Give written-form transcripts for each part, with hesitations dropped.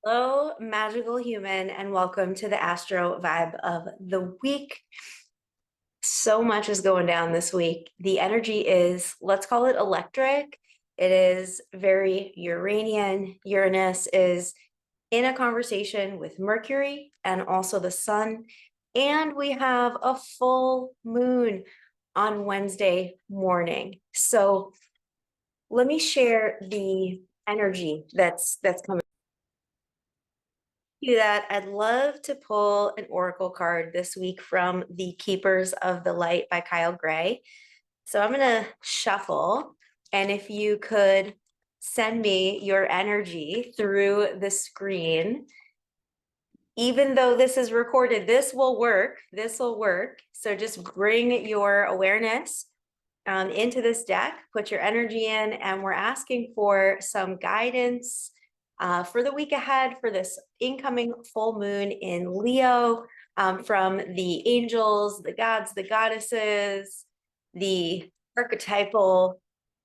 Hello, magical human, and welcome to the Astro Vibe of the week. So much is going down this week. The energy is, let's call it electric. It is very Uranian. Uranus is in a conversation with Mercury and also the Sun. And we have a full moon on Wednesday morning. So let me share the energy that's coming. Do that, I'd love to pull an oracle card this week from the Keepers of the Light by Kyle Gray. So I'm going to shuffle, and if you could send me your energy through the screen. Even though this is recorded, this will work. This will work. So just bring your awareness into this deck, put your energy in, and we're asking for some guidance for the week ahead for this incoming full moon in Leo, from the angels, the gods, the goddesses, the archetypal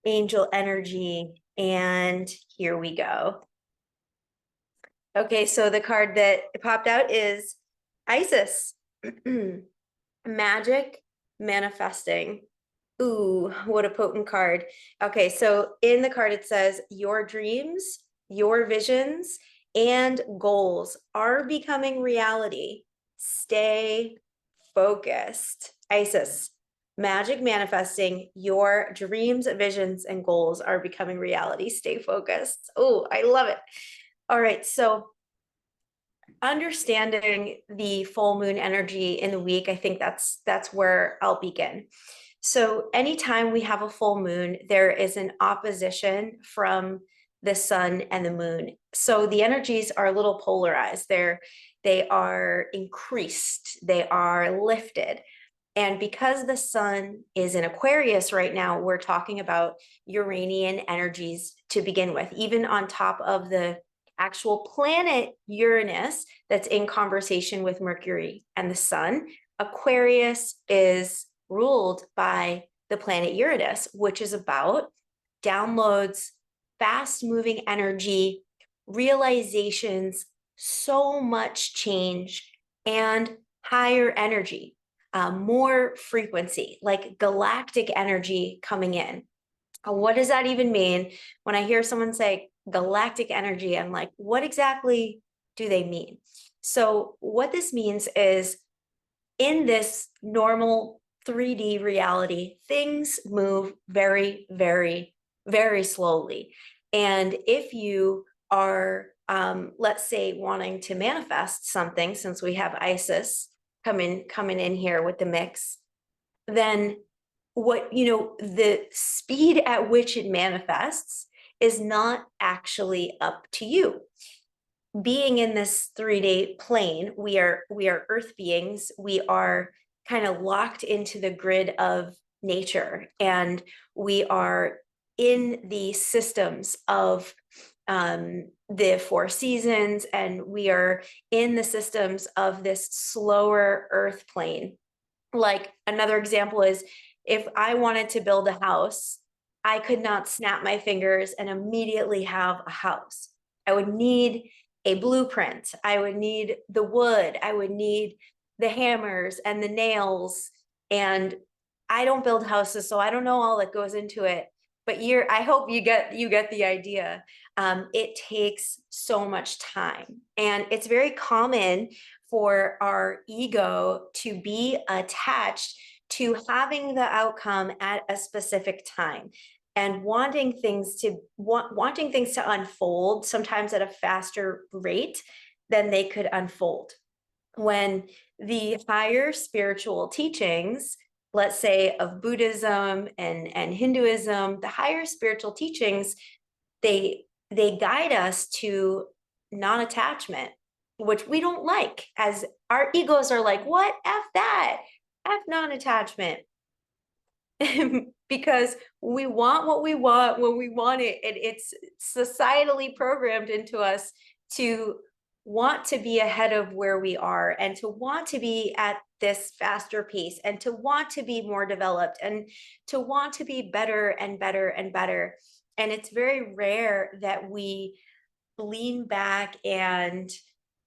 angel energy. And here we go. Okay, so the card that popped out is Isis. Magic manifesting. Ooh, what a potent card. Okay, so in the card it says your dreams, your visions, and goals are becoming reality. Stay focused. Isis, magic manifesting, your dreams, visions, and goals are becoming reality. Stay focused. Oh, I love it. All right, so understanding the full moon energy in the week, I think that's where I'll begin. So anytime we have a full moon, there is an opposition from the sun and the moon. So the energies are a little polarized. They are increased, they are lifted. And because the sun is in Aquarius right now, we're talking about Uranian energies to begin with, even on top of the actual planet Uranus that's in conversation with Mercury and the sun. Aquarius is ruled by the planet Uranus, which is about downloads, fast moving energy, realizations, so much change, and higher energy, more frequency, like galactic energy coming in. What does that even mean? When I hear someone say galactic energy, I'm like, what exactly do they mean? So what this means is, in this normal 3D reality, things move very, very, very slowly. And if you are, let's say, wanting to manifest something, since we have Isis coming in here with the mix, then the speed at which it manifests is not actually up to you. Being in this 3D plane, we are earth beings. We are kind of locked into the grid of nature, and we are in the systems of the four seasons, and we are in the systems of this slower earth plane. Like, another example is, if I wanted to build a house, I could not snap my fingers and immediately have a house. I would need a blueprint. I would need the wood. I would need the hammers and the nails. And I don't build houses, so I don't know all that goes into it. But I hope you get the idea. It takes so much time, and it's very common for our ego to be attached to having the outcome at a specific time, and wanting things to unfold sometimes at a faster rate than they could unfold. When the higher spiritual teachings, let's say of Buddhism and Hinduism, the higher spiritual teachings, they guide us to non-attachment, which we don't like, as our egos are like, what? F that, F non-attachment. Because we want what we want when we want it, and it's societally programmed into us to want to be ahead of where we are, and to want to be at this faster pace, and to want to be more developed, and to want to be better and better and better. And it's very rare that we lean back and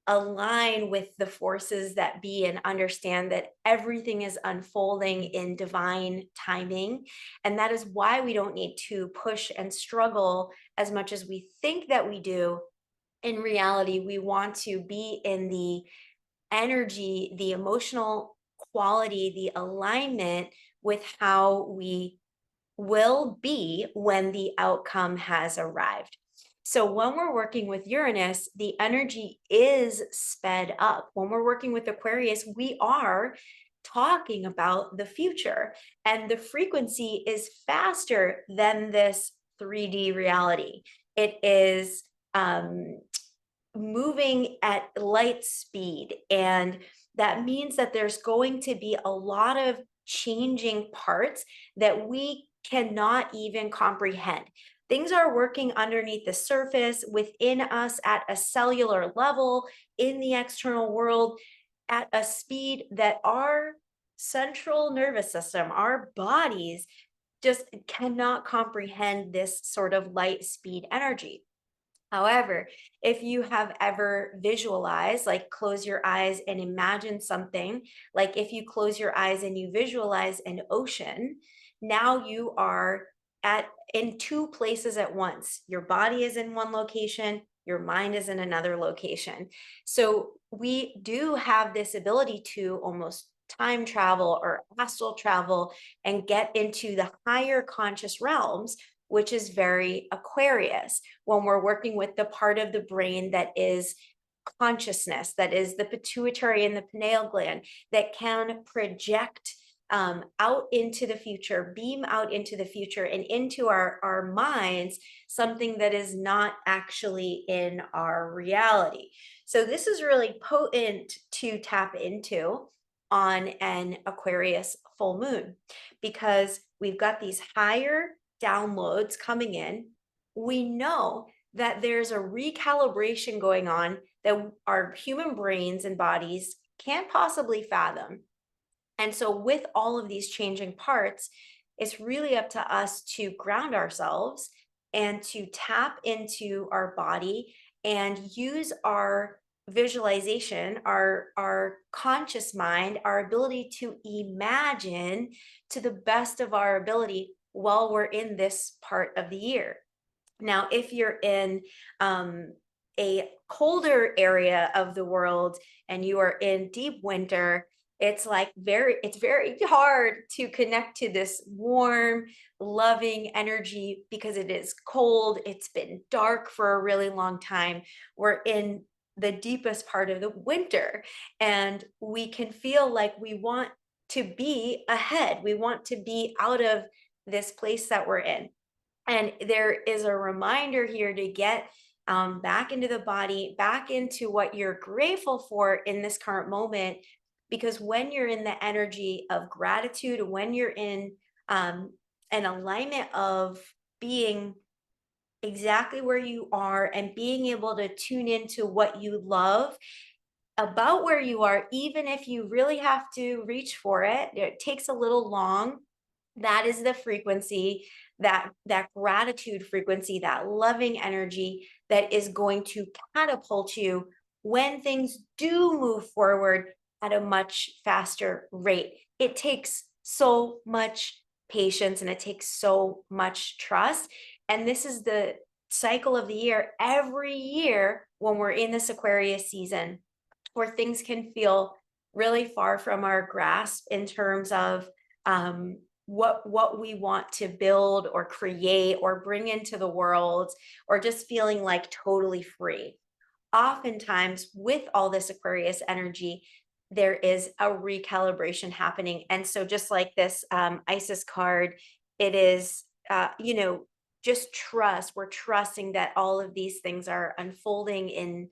align with the forces that be and understand that everything is unfolding in divine timing. And that is why we don't need to push and struggle as much as we think that we do. In reality, we want to be in the energy, the emotional quality, the alignment with how we will be when the outcome has arrived. So when we're working with Uranus, the energy is sped up. When we're working with Aquarius, we are talking about the future, and the frequency is faster than this 3D reality. It is moving at light speed, and that means that there's going to be a lot of changing parts that we cannot even comprehend. Things are working underneath the surface within us at a cellular level in the external world at a speed that our central nervous system, our bodies, just cannot comprehend this sort of light speed energy. However, if you have ever visualized, like close your eyes and imagine something, like if you close your eyes and you visualize an ocean, now you are at in two places at once. Your body is in one location, your mind is in another location. So we do have this ability to almost time travel or astral travel and get into the higher conscious realms, which is very Aquarius when we're working with the part of the brain that is consciousness, that is the pituitary and the pineal gland, that can project out into the future, beam out into the future and into our minds, something that is not actually in our reality. So this is really potent to tap into on an Aquarius full moon, because we've got these higher downloads coming in. We know that there's a recalibration going on that our human brains and bodies can't possibly fathom. And so, with all of these changing parts, it's really up to us to ground ourselves and to tap into our body and use our visualization, our conscious mind, our ability to imagine to the best of our ability while we're in this part of the year. Now, if you're in a colder area of the world and you are in deep winter, it's very hard to connect to this warm, loving energy because it is cold. It's been dark for a really long time. We're in the deepest part of the winter, and we can feel like we want to be ahead. We want to be out of this place that we're in. And there is a reminder here to get back into the body, back into what you're grateful for in this current moment. Because when you're in the energy of gratitude, when you're in an alignment of being exactly where you are and being able to tune into what you love about where you are, even if you really have to reach for it, it takes a little long. That is the frequency, that gratitude frequency, that loving energy that is going to catapult you when things do move forward at a much faster rate. It takes so much patience and it takes so much trust. And this is the cycle of the year every year when we're in this Aquarius season, where things can feel really far from our grasp in terms of what we want to build or create or bring into the world, or just feeling like totally free. Oftentimes, with all this Aquarius energy, there is a recalibration happening. And so, just like this Isis card, it is, just trust. We're trusting that all of these things are unfolding in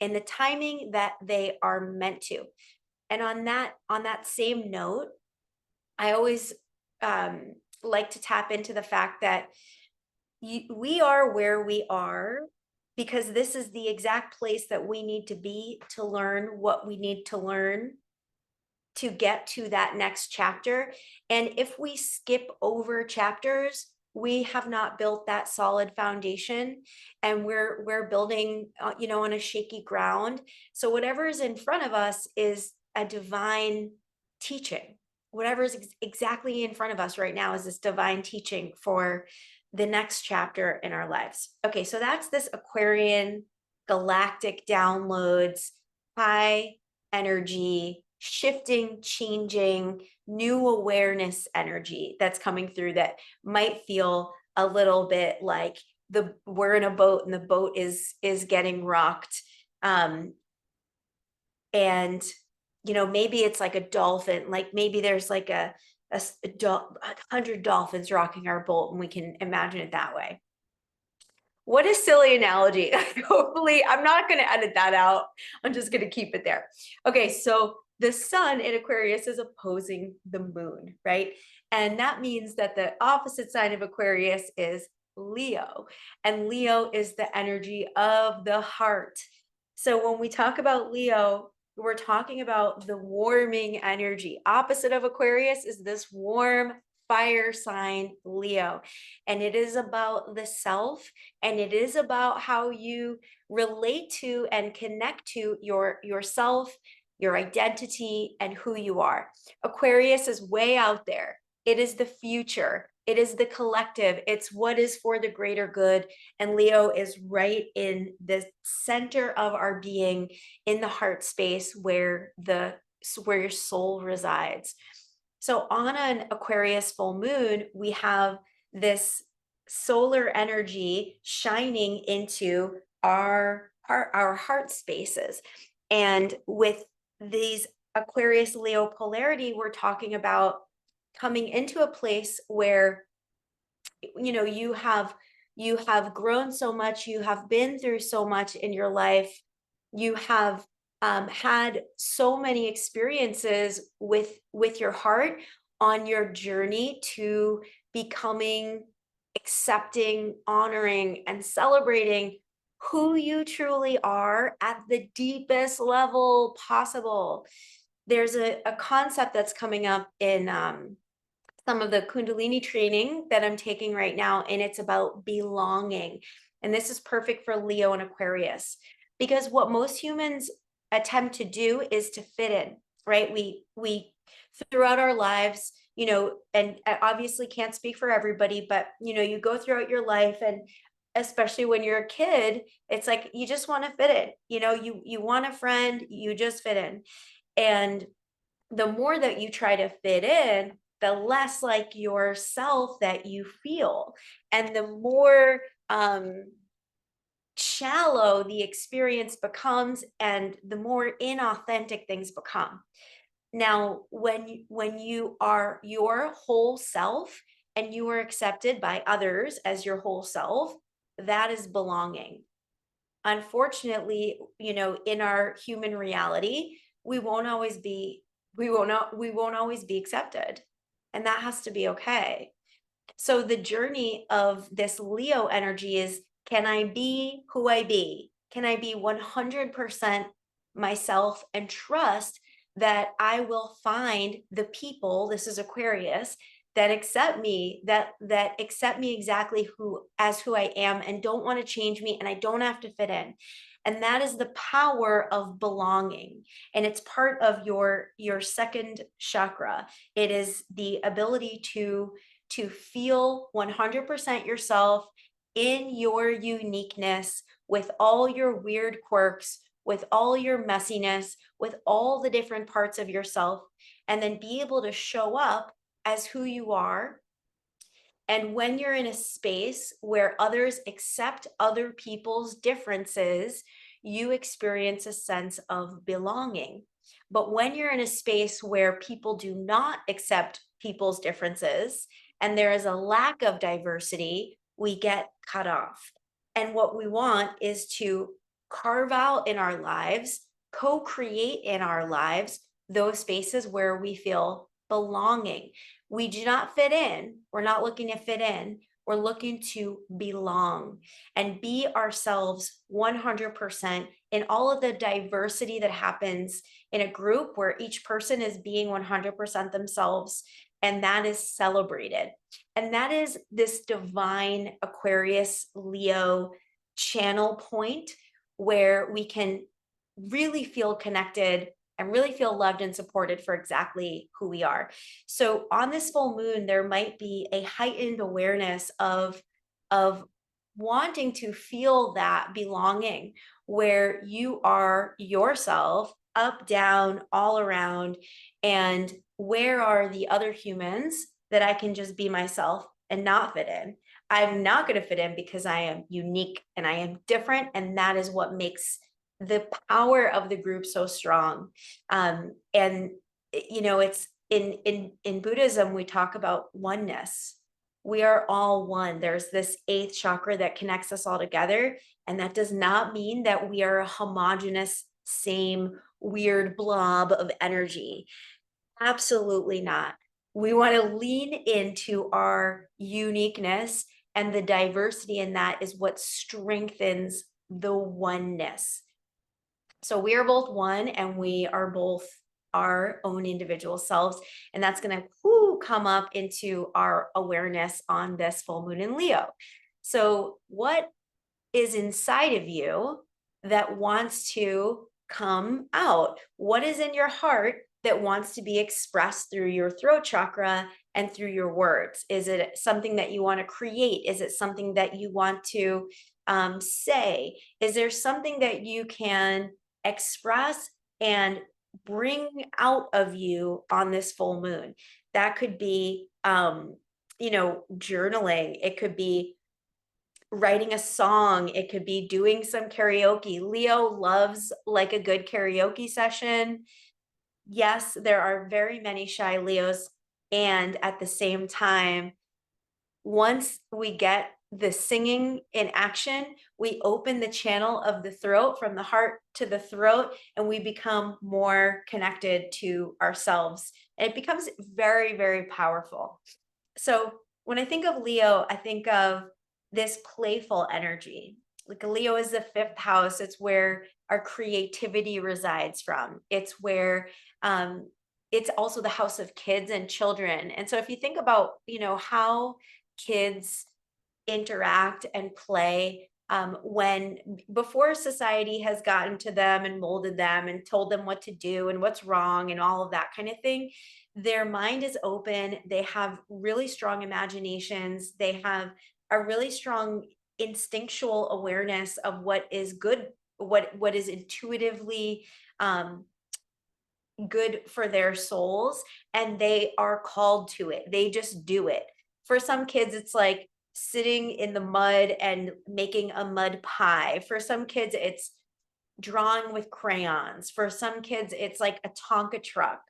the timing that they are meant to. And on that same note, I always like to tap into the fact that we are where we are because this is the exact place that we need to be to learn what we need to learn to get to that next chapter. And if we skip over chapters, we have not built that solid foundation, and we're building, on a shaky ground. So whatever is in front of us is a divine teaching. Whatever is exactly in front of us right now is this divine teaching for the next chapter in our lives. Okay, so that's this Aquarian galactic downloads, high energy, shifting, changing, new awareness energy that's coming through, that might feel a little bit like we're in a boat and the boat is getting rocked. And maybe it's like a dolphin, like maybe there's like a 100 dolphins rocking our boat, and we can imagine it that way. What a silly analogy. Hopefully, I'm not going to edit that out. I'm just going to keep it there. Okay, so the sun in Aquarius is opposing the moon, right? And that means that the opposite sign of Aquarius is Leo. And Leo is the energy of the heart. So when we talk about Leo, we're talking about the warming energy. Opposite of Aquarius is this warm fire sign, Leo. And it is about the self, and it is about how you relate to and connect to yourself, your identity, and who you are. Aquarius is way out there. It is the future. It is the collective. It's what is for the greater good. And Leo is right in the center of our being, in the heart space where your soul resides. So on an Aquarius full moon, we have this solar energy shining into our heart spaces. And with these Aquarius Leo polarity, we're talking about coming into a place where you have grown so much, you have been through so much in your life, you have had so many experiences with your heart on your journey to becoming, accepting, honoring, and celebrating who you truly are at the deepest level possible. There's a concept that's coming up in some of the Kundalini training that I'm taking right now, and it's about belonging. And this is perfect for Leo and Aquarius, because what most humans attempt to do is to fit in, right? We throughout our lives, and I obviously can't speak for everybody, but you go throughout your life, and especially when you're a kid, it's like you just want to fit in. You want a friend, you just fit in. And the more that you try to fit in, the less like yourself that you feel, and the more shallow the experience becomes, and the more inauthentic things become. Now, when you are your whole self and you are accepted by others as your whole self, that is belonging. Unfortunately, in our human reality, we won't always be accepted, and that has to be okay. So the journey of this Leo energy is, can I be who I be? Can I be 100% myself and trust that I will find the people, this is Aquarius, that accept me, that accept me exactly who I am, and don't want to change me, and I don't have to fit in. And that is the power of belonging. And it's part of your second chakra. It is the ability to feel 100% yourself in your uniqueness, with all your weird quirks, with all your messiness, with all the different parts of yourself, and then be able to show up as who you are. And when you're in a space where others accept other people's differences, you experience a sense of belonging. But when you're in a space where people do not accept people's differences, and there is a lack of diversity, we get cut off. And what we want is to carve out in our lives, co-create in our lives, those spaces where we feel belonging. We do not fit in. We're not looking to fit in. We're looking to belong and be ourselves 100% in all of the diversity that happens in a group, where each person is being 100% themselves and that is celebrated. And that is this divine Aquarius Leo channel point where we can really feel connected and really feel loved and supported for exactly who we are. So on this full moon, there might be a heightened awareness of wanting to feel that belonging where you are yourself, up, down, all around, and where are the other humans that I can just be myself and not fit in. I'm not going to fit in because I am unique and I am different, and that is what makes the power of the group so strong. And you know, it's in Buddhism, we talk about oneness. We are all one. There's this eighth chakra that connects us all together, and that does not mean that we are a homogenous, same weird blob of energy. Absolutely not. We want to lean into our uniqueness, and the diversity in that is what strengthens the oneness. So we are both one, and we are both our own individual selves. And that's going to come up into our awareness on this full moon in Leo. So what is inside of you that wants to come out? What is in your heart that wants to be expressed through your throat chakra and through your words? Is it something that you want to create? Is it something that you want to say? Is there something that you can express and bring out of you on this full moon? That could be, you know, journaling. It could be writing a song. It could be doing some karaoke. Leo loves like a good karaoke session. Yes, there are very many shy Leos. And at the same time, once we get the singing in action, we open the channel of the throat from the heart to the throat, and we become more connected to ourselves. And it becomes very, very powerful. So when I think of Leo, I think of this playful energy. Like Leo is the fifth house. It's where our creativity resides from. It's where it's also the house of kids and children. And so if you think about, you know, how kids interact and play when before society has gotten to them and molded them and told them what to do and what's wrong and all of that kind of thing, their mind is open. They have really strong imaginations. They have a really strong instinctual awareness of what is good, what is intuitively good for their souls, and they are called to it. They just do it. For some kids, it's like sitting in the mud and making a mud pie. For some kids, it's drawing with crayons. For some kids, it's like a Tonka truck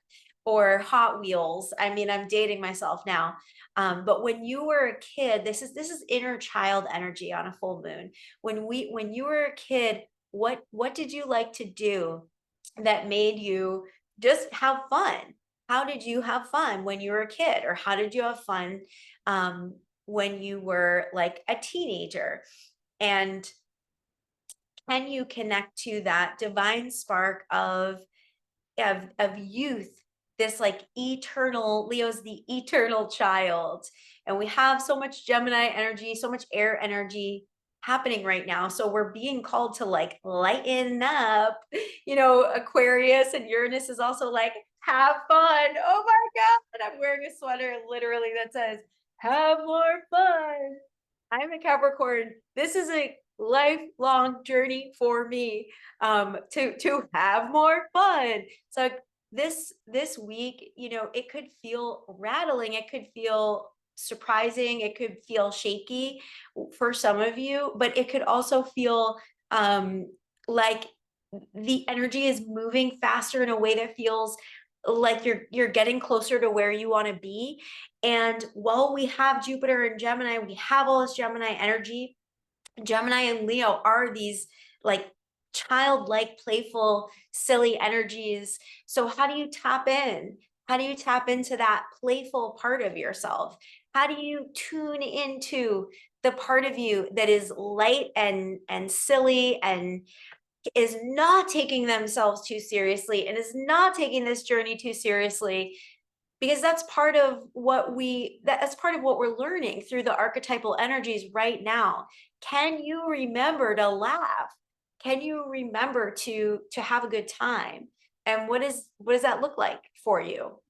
or Hot Wheels. I mean, I'm dating myself now. But when you were a kid, this is inner child energy on a full moon. When you were a kid, what did you like to do that made you just have fun? How did you have fun when you were a kid? Or how did you have fun when you were like a teenager? And can you connect to that divine spark of youth, this like eternal, Leo's the eternal child. And we have so much Gemini energy, so much air energy happening right now. So we're being called to like lighten up. You know, Aquarius and Uranus is also like, have fun. Oh my God. I'm wearing a sweater literally that says, have more fun. I'm a Capricorn. This is a lifelong journey for me to have more fun. So this week, you know, it could feel rattling, it could feel surprising, it could feel shaky for some of you, but it could also feel like the energy is moving faster in a way that feels like you're getting closer to where you want to be. And while we have Jupiter and Gemini, we have all this Gemini energy. Gemini and Leo are these like childlike, playful, silly energies. So how do you tap in? How do you tap into that playful part of yourself? How do you tune into the part of you that is light and silly and is not taking themselves too seriously and is not taking this journey too seriously? because that's part of that's part of what we're learning through the archetypal energies right now. Can you remember to laugh? Can you remember to have a good time? And what does that look like for you?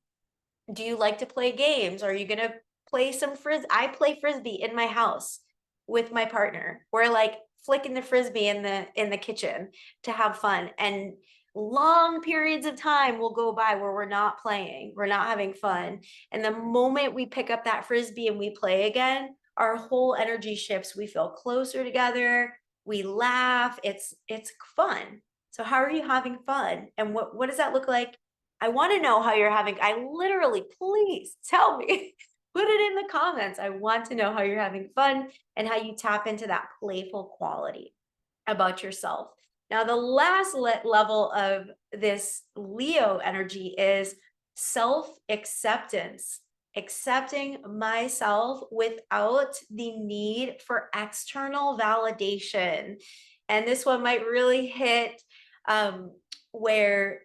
Do you like to play games? Are you gonna play some frisbee? I play frisbee in my house with my partner. We're like flicking the frisbee in the kitchen to have fun. And long periods of time will go by where we're not playing, we're not having fun. And the moment we pick up that frisbee and we play again, our whole energy shifts. We feel closer together, we laugh, it's fun. So how are you having fun? And what does that look like? I want to know how you're having. I literally, please tell me. Put it in the comments. I want to know how you're having fun and how you tap into that playful quality about yourself. Now, the last level of this Leo energy is self-acceptance, accepting myself without the need for external validation. And this one might really hit where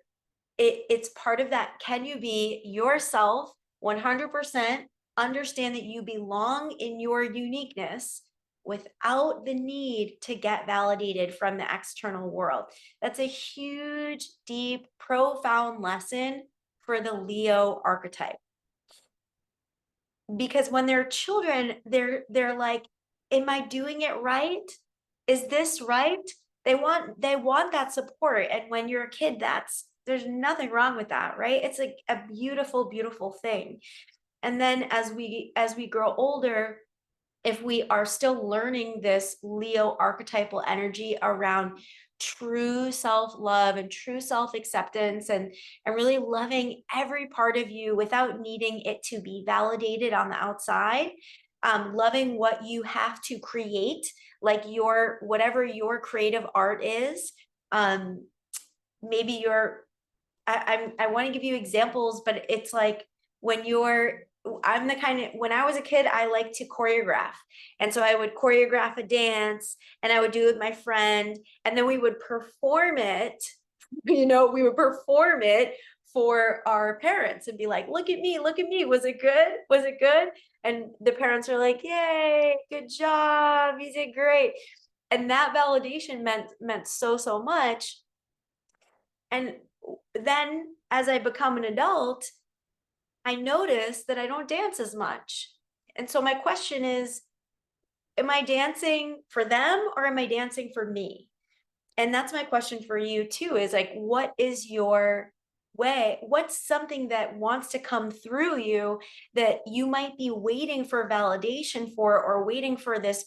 it's part of that. Can you be yourself 100%, understand that you belong in your uniqueness without the need to get validated from the external world? That's a huge, deep, profound lesson for the Leo archetype. Because when they're children, they're like, am I doing it right? Is this right? They want that support. And when you're a kid, there's nothing wrong with that, right? It's like a beautiful, beautiful thing. And then as we grow older, if we are still learning this Leo archetypal energy around true self-love and true self-acceptance and really loving every part of you without needing it to be validated on the outside, loving what you have to create, like whatever your creative art is. Maybe I want to give you examples, but it's like when I'm the kind of, when I was a kid, I liked to choreograph. And so I would choreograph a dance and I would do it with my friend, and then we would perform it, we would perform it for our parents and be like, look at me, look at me. Was it good? Was it good? And the parents are like, yay, good job. You did great. And that validation meant so much. And then as I become an adult, I notice that I don't dance as much. And so my question is, am I dancing for them or am I dancing for me? And that's my question for you too, is like, what is your way? What's something that wants to come through you that you might be waiting for validation for, or waiting for this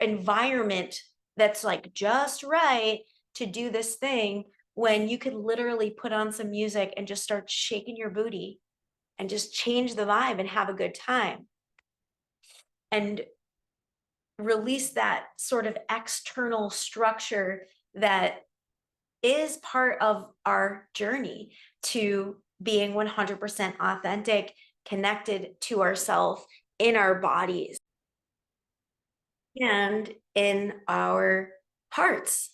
environment that's like just right to do this thing, when you could literally put on some music and just start shaking your booty and just change the vibe and have a good time and release that sort of external structure that is part of our journey to being 100% authentic, connected to ourselves in our bodies and in our hearts,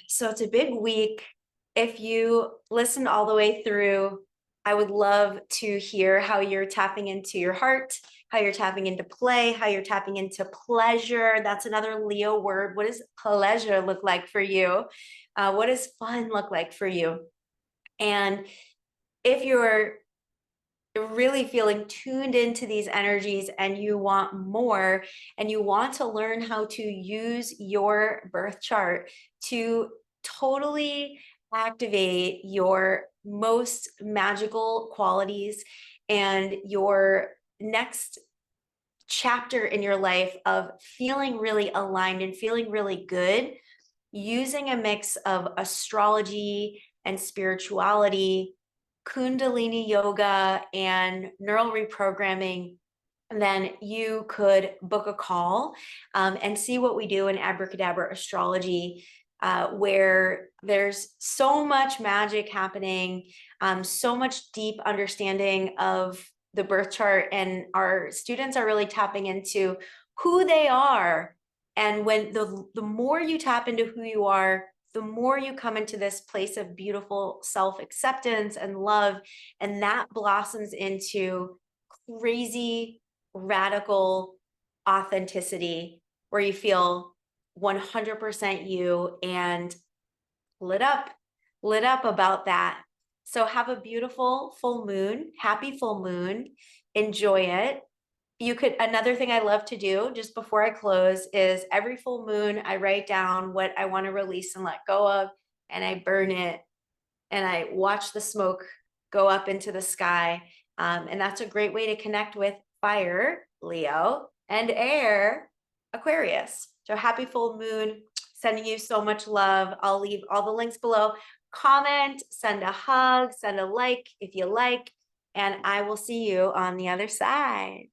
So it's a big week. If you listened all the way through, I would love to hear how you're tapping into your heart, how you're tapping into play, how you're tapping into pleasure. That's another Leo word. What does pleasure look like for you? What does fun look like for you? And if you're really feeling tuned into these energies and you want more, and you want to learn how to use your birth chart to totally activate your most magical qualities and your next chapter in your life of feeling really aligned and feeling really good, using a mix of astrology and spirituality, Kundalini yoga, and neural reprogramming, then you could book a call and see what we do in Abracadabra Astrology, where there's so much magic happening, so much deep understanding of the birth chart, and our students are really tapping into who they are. And when the more you tap into who you are, the more you come into this place of beautiful self-acceptance and love, and that blossoms into crazy, radical authenticity where you feel 100% you and lit up, lit up about that. So have a beautiful full moon, happy full moon, enjoy it. You could, another thing I love to do just before I close is every full moon, I write down what I want to release and let go of, and I burn it and I watch the smoke go up into the sky. And that's a great way to connect with fire, Leo, and air, Aquarius. So happy full moon, sending you so much love. I'll leave all the links below. Comment, send a hug, send a like if you like, and I will see you on the other side.